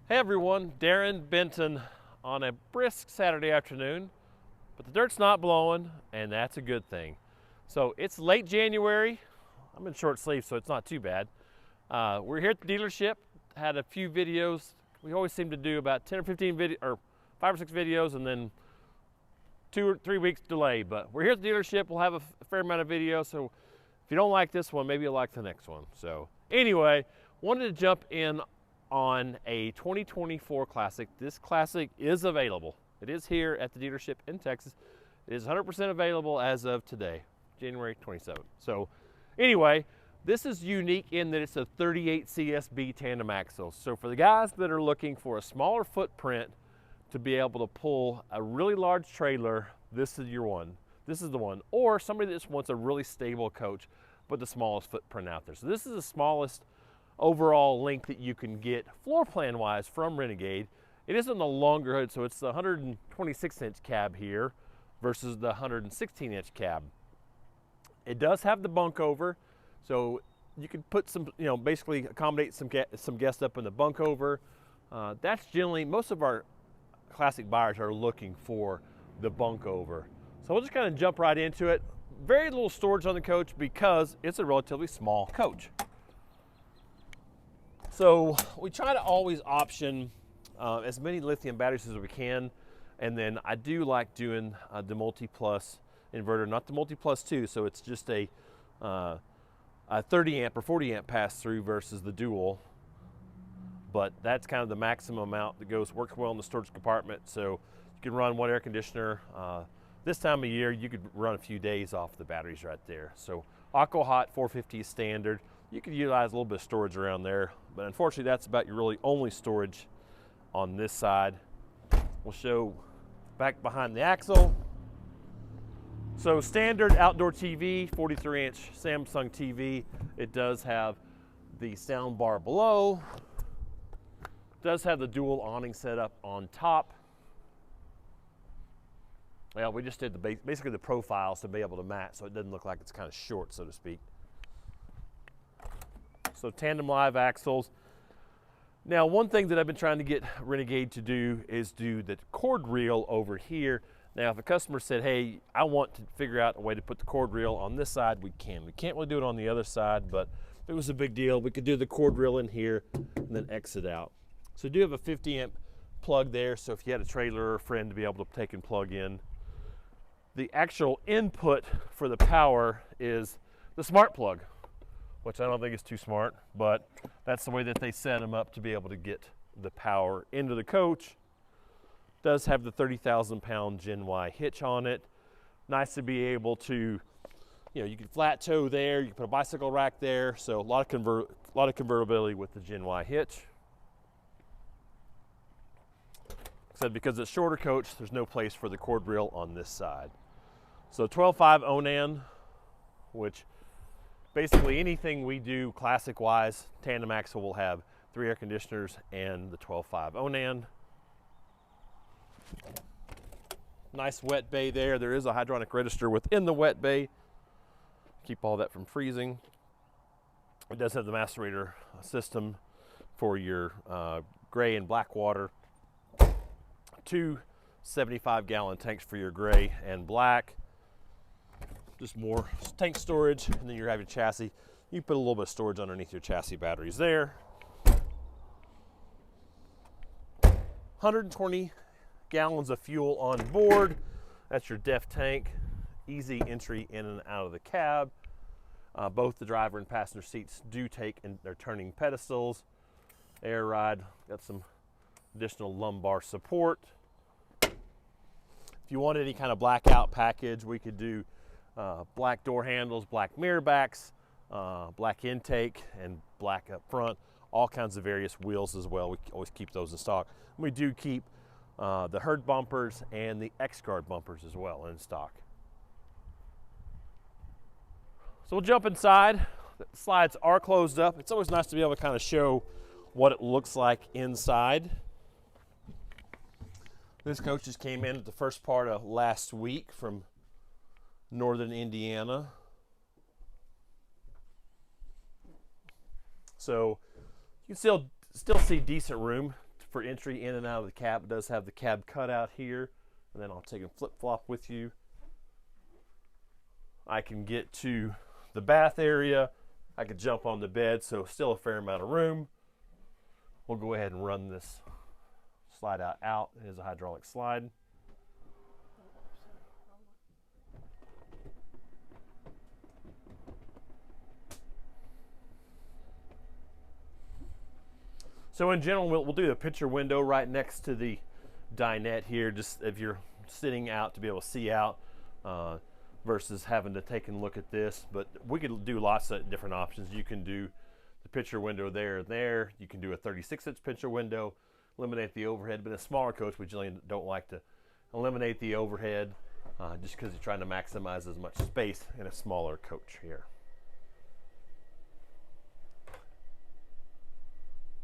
Hey everyone, Darren Benton on a brisk Saturday afternoon, but the dirt's not blowing, and that's a good thing. So it's late January. I'm in short sleeves, so it's not too bad. We're here at the dealership, had a few videos. We always seem to do about 10 or 15 videos, or 5 or 6 videos, and then 2 or 3 weeks delay. But we're here at the dealership, we'll have a fair amount of videos, so if you don't like this one, maybe you'll like the next one. So anyway, wanted to jump in on a 2024 Classic. This Classic is available. It is here at the dealership in Texas. It is 100% available as of today, January 27th. So anyway, this is unique in that it's a 38 CSB tandem axle. So for the guys that are looking for a smaller footprint to be able to pull a really large trailer, this is your one. This is the one. Or somebody that just wants a really stable coach, but the smallest footprint out there. So this is the smallest overall length that you can get floor plan wise from Renegade. It is on the longer hood, so it's the 126-inch cab here versus the 116-inch cab. It does have the bunk over, so you can put some, basically accommodate some guests up in the bunk over. That's generally, most of our Classic buyers are looking for the bunk over. So we'll just kind of jump right into it. Very little storage on the coach because it's a relatively small coach. So we try to always option as many lithium batteries as we can, and then I do like doing the multi-plus inverter, not the multi-plus 2, so it's just a 30 amp or 40 amp pass through versus the dual, but that's kind of the maximum amount that works well in the storage compartment. So you can run one air conditioner. This time of year you could run a few days off the batteries right there. So Aquahot 450 is standard. You could utilize a little bit of storage around there, but unfortunately that's about your really only storage on this side. We'll show back behind the axle. So standard outdoor TV, 43-inch Samsung TV. It does have the sound bar below. It does have the dual awning set up on top. Well, we just did basically the profiles to be able to match so it doesn't look like it's kind of short, so to speak. So tandem live axles. Now, one thing that I've been trying to get Renegade to do is do the cord reel over here. Now, if a customer said, hey, I want to figure out a way to put the cord reel on this side, we can. We can't really do it on the other side, but if it was a big deal, we could do the cord reel in here and then exit out. So we do have a 50 amp plug there, so if you had a trailer or a friend to be able to take and plug in. The actual input for the power is the smart plug, which I don't think is too smart, but that's the way that they set them up to be able to get the power into the coach. Does have the 30,000 pound Gen Y hitch on it. Nice to be able to, you can flat tow there, you can put a bicycle rack there, so a lot of convertibility with the Gen Y hitch. Said because it's shorter coach, there's no place for the cord reel on this side. So 12.5 Onan, which basically anything we do Classic wise, tandem axle will have 3 air conditioners and the 12.5 Onan. Nice wet bay there. There is a hydronic register within the wet bay. Keep all that from freezing. It does have the macerator system for your gray and black water. 2 75-gallon tanks for your gray and black. Just more tank storage, and then you have your chassis. You put a little bit of storage underneath your chassis batteries there. 120 gallons of fuel on board. That's your DEF tank. Easy entry in and out of the cab. Both the driver and passenger seats do take, and they're turning pedestals. Air ride, got some additional lumbar support. If you want any kind of blackout package, we could do black door handles, black mirror backs, black intake, and black up front. All kinds of various wheels as well. We always keep those in stock. We do keep the herd bumpers and the X-Guard bumpers as well in stock. So we'll jump inside. The slides are closed up. It's always nice to be able to kind of show what it looks like inside. This coach just came in at the first part of last week from northern Indiana. So you can still see decent room for entry in and out of the cab. It does have the cab cutout here, and then I'll take a flip-flop with you. I can get to the bath area. I could jump on the bed, so still a fair amount of room. We'll go ahead and run this slide out. It is a hydraulic slide. So in general, we'll do the picture window right next to the dinette here, just if you're sitting out to be able to see out versus having to take a look at this. But we could do lots of different options. You can do the picture window there. You can do a 36-inch picture window, eliminate the overhead. But in a smaller coach, we generally don't like to eliminate the overhead just because you're trying to maximize as much space in a smaller coach here.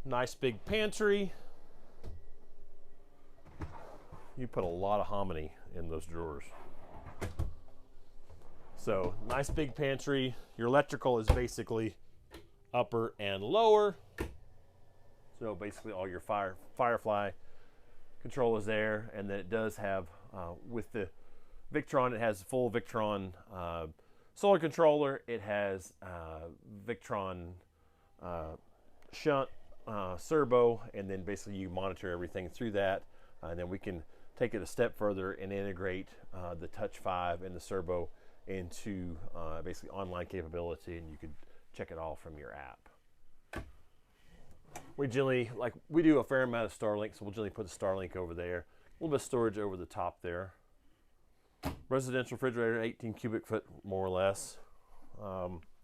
Nice big pantry. You put a lot of hominy in those drawers. So nice big pantry. Your electrical is basically upper and lower. So basically all your Firefly control is there, and then it does have with the Victron, it has full Victron solar controller. It has Victron shunt servo, and then basically you monitor everything through that, and then we can take it a step further and integrate the Touch 5 and the servo into basically online capability, and you could check it all from your app. We generally, we do a fair amount of Starlink, so we'll generally put the Starlink over there, a little bit of storage over the top there. Residential refrigerator, 18 cubic foot more or less.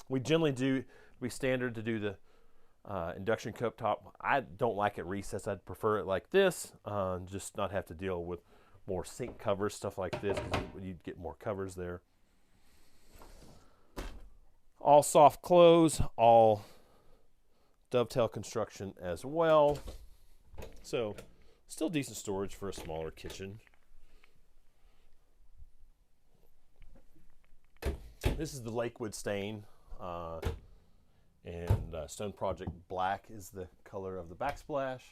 We generally we standard to do the induction cooktop. I don't like it recessed. I'd prefer it like this, just not have to deal with more sink covers, stuff like this, because you'd get more covers there. All soft close, all dovetail construction as well. So still decent storage for a smaller kitchen. This is the Lakewood stain. And Stone Project Black is the color of the backsplash.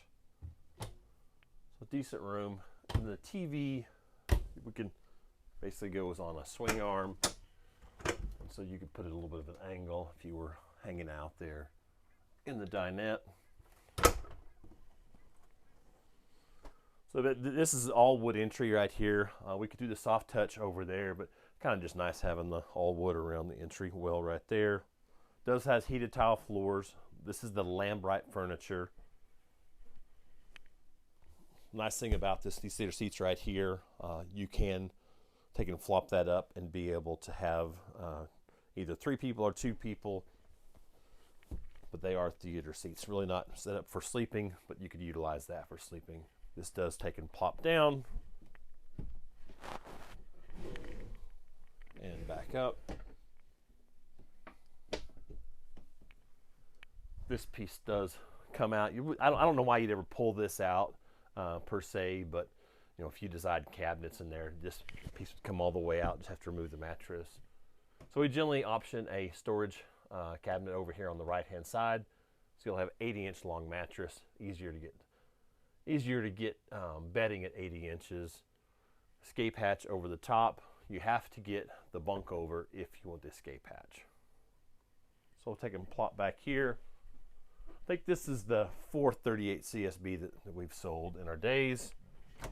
So decent room. And the TV, we can basically goes on a swing arm. And so you could put it a little bit of an angle if you were hanging out there in the dinette. So this is all wood entry right here. We could do the soft touch over there, but kind of just nice having the all wood around the entry well right there. Does has heated tile floors. This is the Lambright Furniture. Nice thing about this, these cedar seats right here, you can take and flop that up and be able to have either 3 people or 2 people, but they are theater seats. Really not set up for sleeping, but you could utilize that for sleeping. This does take and plop down and back up. This piece does come out. I don't know why you'd ever pull this out per se, but you know, if you decide cabinets in there, this piece would come all the way out. Just have to remove the mattress. So we generally option a storage cabinet over here on the right hand side. So you'll have 80-inch long mattress, easier to get bedding at 80 inches. Escape hatch over the top. You have to get the bunk over if you want the escape hatch. So we'll take and plop back here. I think this is the 438 CSB that we've sold in our days. Go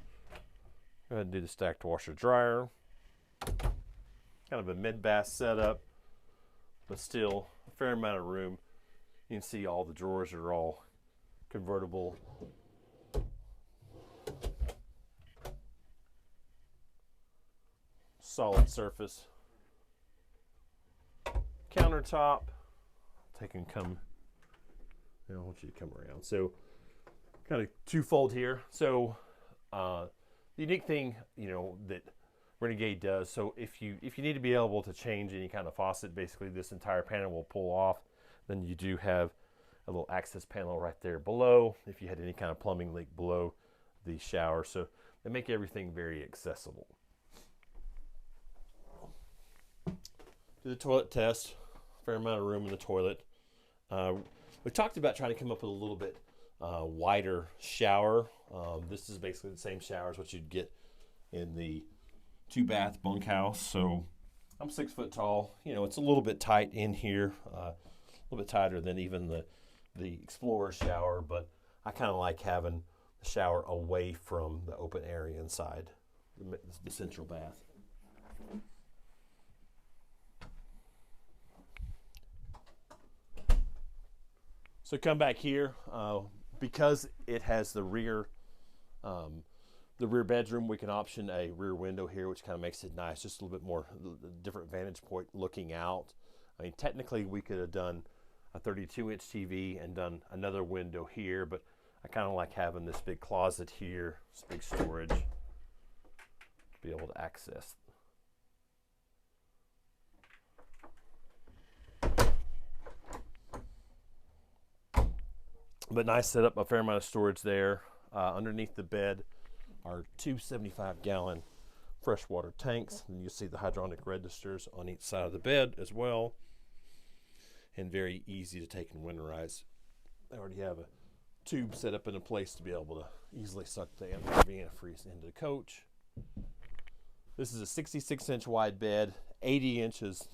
ahead and do the stacked washer dryer. Kind of a mid-bass setup, but still a fair amount of room. You can see all the drawers are all convertible. Solid surface countertop. Take and come. I want you to come around. So kind of twofold here. So the unique thing, you know, that Renegade does, so if you need to be able to change any kind of faucet, basically this entire panel will pull off. Then you do have a little access panel right there below if you had any kind of plumbing leak below the shower. So they make everything very accessible. Do the toilet test. Fair amount of room in the toilet. We talked about trying to come up with a little bit wider shower. This is basically the same shower as what you'd get in the 2-bath bunkhouse. So I'm 6 foot tall. You know, it's a little bit tight in here, a little bit tighter than even the Explorer shower, but I kind of like having the shower away from the open area inside the central bath. So come back here, because it has the rear bedroom, we can option a rear window here, which kind of makes it nice, just a little bit more different vantage point looking out. I mean, technically we could have done a 32-inch TV and done another window here, but I kind of like having this big closet here, this big storage to be able to access. But nice setup, a fair amount of storage there. Underneath the bed are 2 75-gallon freshwater tanks, and you see the hydronic registers on each side of the bed as well, and very easy to take and winterize. I already have a tube set up in a place to be able to easily suck the antifreeze into the coach. This is a 66-inch wide bed, 80 inches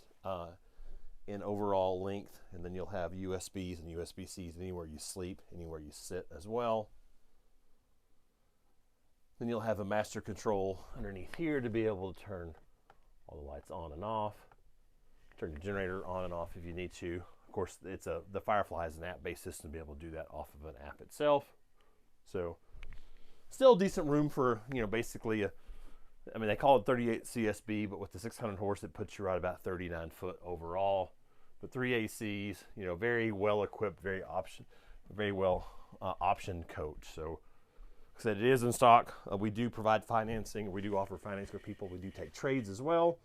in overall length, and then you'll have USBs and USB-Cs anywhere you sleep, anywhere you sit as well. Then you'll have a master control underneath here to be able to turn all the lights on and off, turn your generator on and off if you need to. Of course, the Firefly is an app-based system to be able to do that off of an app itself. So still decent room for, you know, basically I mean, they call it 38 CSB, but with the 600 horse, it puts you right about 39 foot overall. But 3 ACs, you know, very well equipped, very well optioned coach. So, like I said, it is in stock. We do provide financing. We do offer financing for people. We do take trades as well.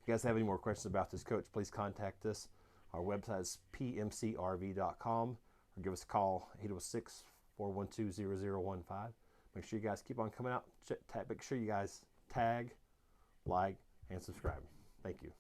If you guys have any more questions about this coach, please contact us. Our website is pmcrv.com, or give us a call, 806-412-0015. Make sure you guys keep on coming out. Make sure you guys tag, like, and subscribe. Thank you.